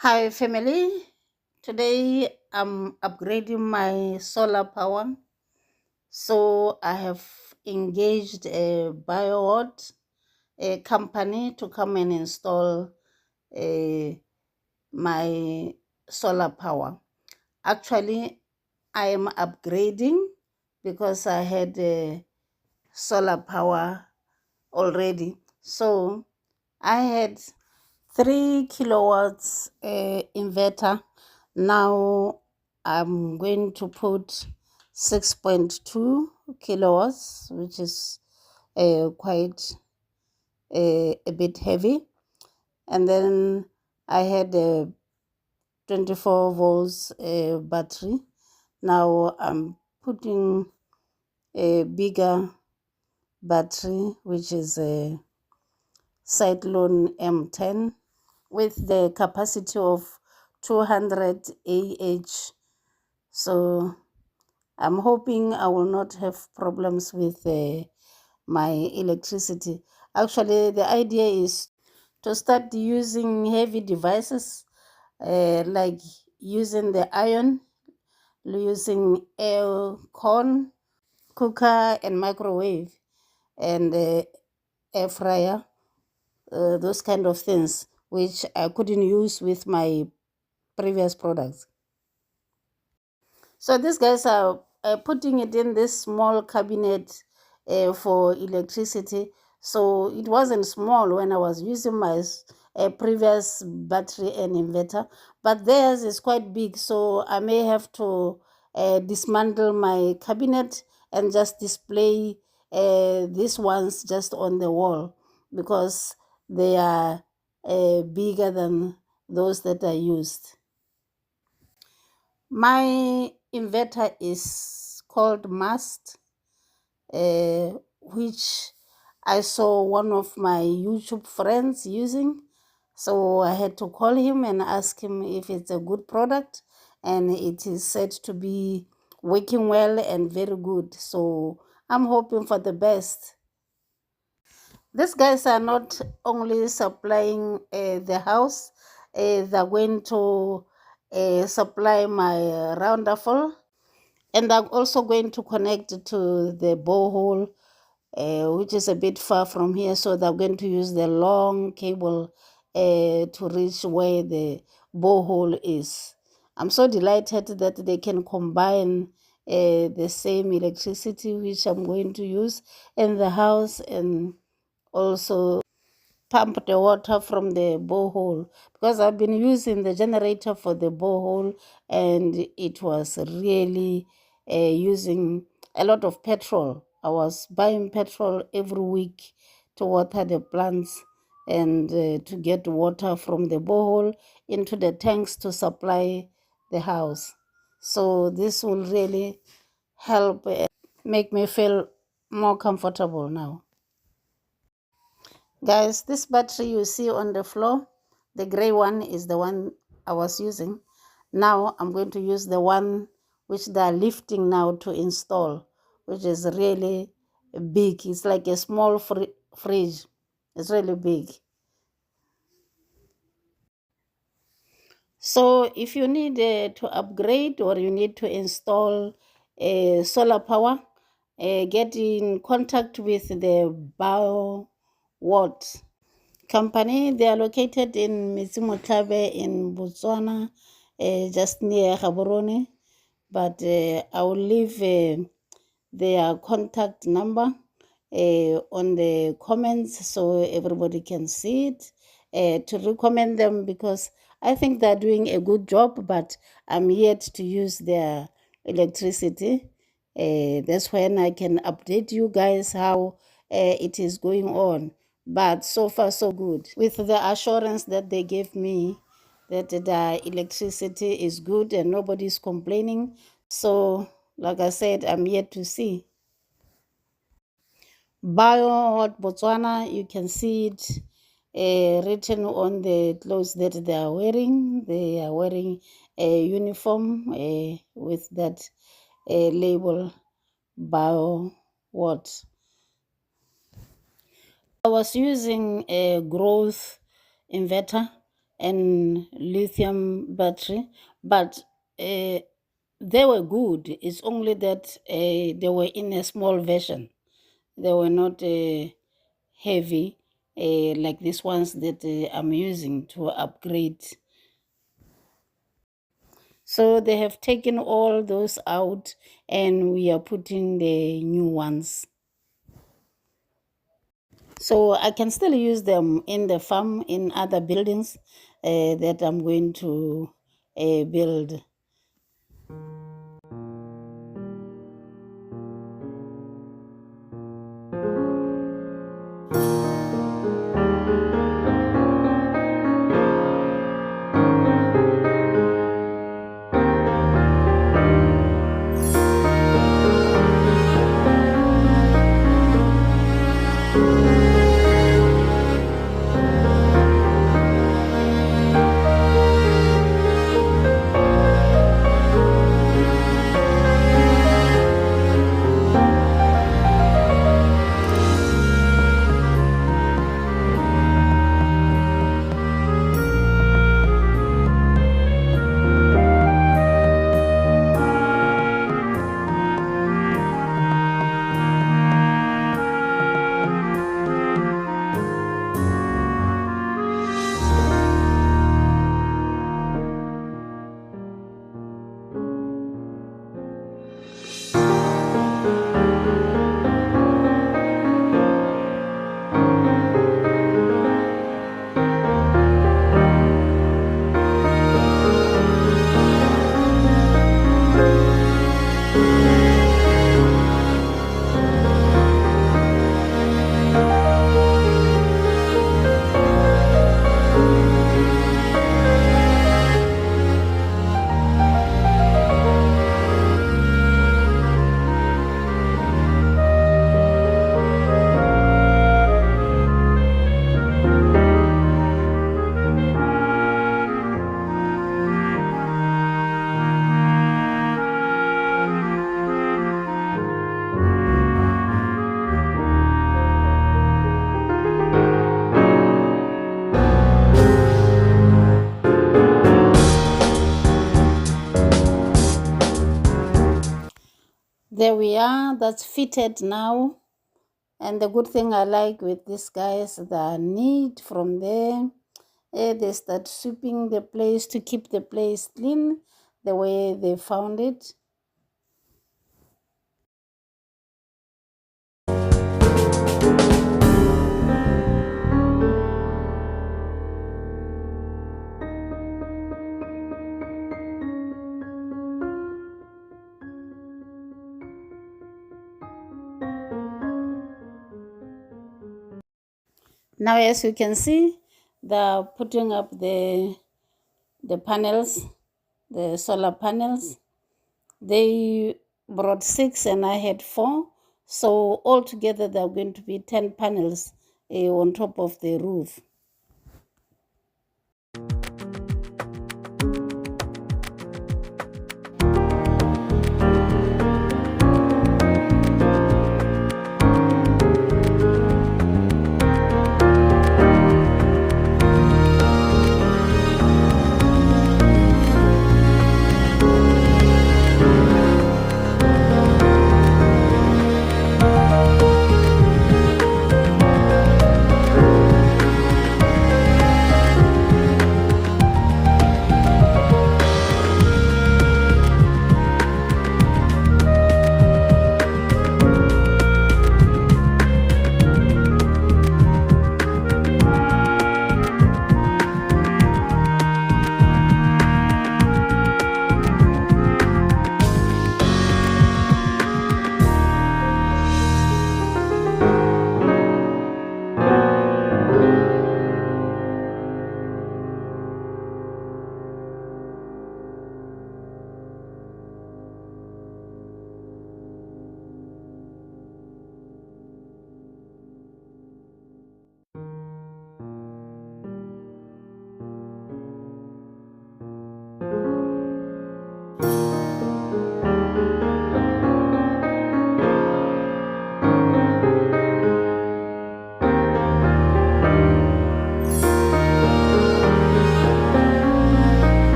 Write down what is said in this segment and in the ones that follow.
Hi, family. Today I'm upgrading my solar power. So I have engaged a biowatt a company to come and install uh, my solar power. Actually, I am upgrading because I had solar power already. So I had 3 kilowatts inverter. Now I'm going to put 6.2 kilowatts, which is quite a bit heavy. And then I had a 24 volts battery. Now I'm putting a bigger battery, which is a Cyclone M10 with the capacity of 200 AH. So I'm hoping I will not have problems with my electricity. Actually, the idea is to start using heavy devices like using the iron, using air con, cooker, and microwave, and air fryer, those kind of things, which I couldn't use with my previous products. So these guys are putting it in this small cabinet for electricity. So it wasn't small when I was using my previous battery and inverter, but theirs is quite big. So I may have to dismantle my cabinet and just display these ones just on the wall because they are bigger than those that I used. My inverter is called Mast, which I saw one of my YouTube friends using. So I had to call him and ask him if it's a good product, and it is said to be working well and very good. So I'm hoping for the best. These guys are not only supplying the house, they're going to supply my roundaffle, and I'm also going to connect to the borehole, which is a bit far from here. So they're going to use the long cable to reach where the borehole is. I'm so delighted that they can combine the same electricity which I'm going to use in the house and also pump the water from the borehole, because I've been using the generator for the borehole and it was really using a lot of petrol. I was buying petrol every week to water the plants and to get water from the borehole into the tanks to supply the house. So this will really help make me feel more comfortable now. Guys, this battery you see on the floor, the gray one is the one I was using. Now I'm going to use the one which they're lifting now to install, which is really big. It's like a small fridge. It's really big. So if you need to upgrade or you need to install solar power, get in contact with the BioWatt company. They are located in Mitsimotabe in Botswana, just near Gaborone. But I will leave their contact number on the comments so everybody can see it, to recommend them, because I think they're doing a good job, but I'm yet to use their electricity. That's when I can update you guys how it is going on. But so far, so good. With the assurance that they gave me that the electricity is good and nobody's complaining. So, like I said, I'm yet to see. Bio Botswana, you can see it written on the clothes that they are wearing. They are wearing a uniform with that label Bio what. I was using a growth inverter and lithium battery, but they were good. It's only that they were in a small version. They were not heavy like these ones that I'm using to upgrade. So they have taken all those out and we are putting the new ones. So I can still use them in the farm, in other buildings that I'm going to build. There we are, that's fitted now. And the good thing I like with these guys, the neat from there. They start sweeping the place to keep the place clean the way they found it. Now, as you can see, they're putting up the panels, the solar panels. They brought 6 and I had 4. So altogether, there are going to be 10 panels on top of the roof.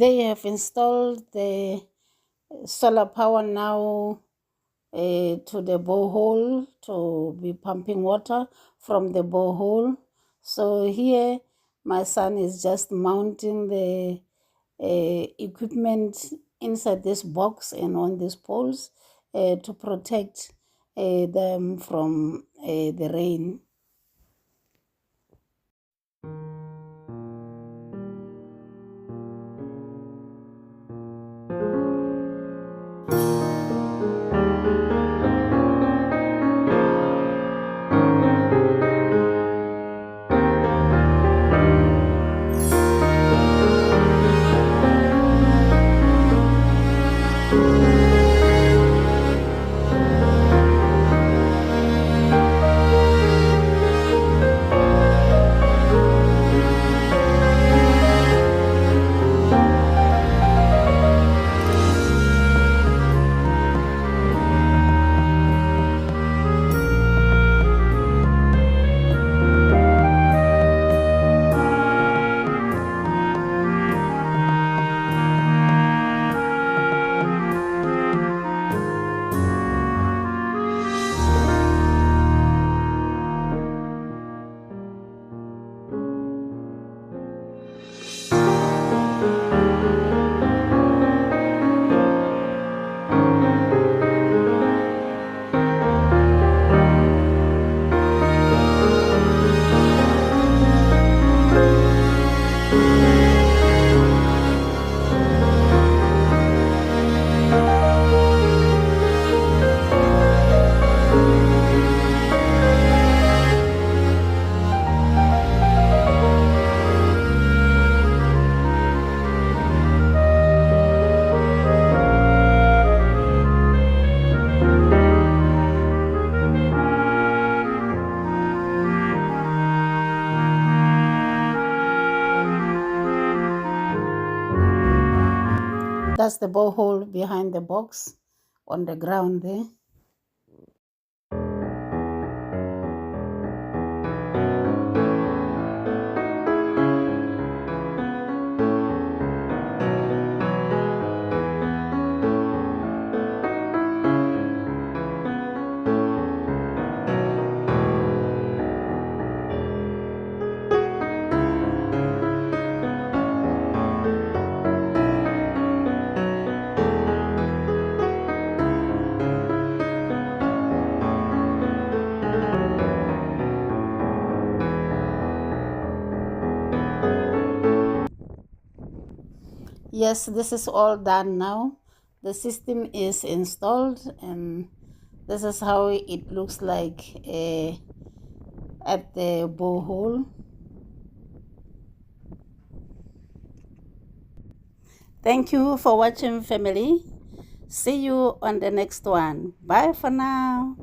they have installed the solar power now to the borehole to be pumping water from the borehole. So here my son is just mounting the equipment inside this box and on these poles to protect them from the rain. That's the borehole behind the box on the ground there. Yes, this is all done now. The system is installed, and this is how it looks like at the borehole. Thank you for watching, family. See you on the next one. Bye for now.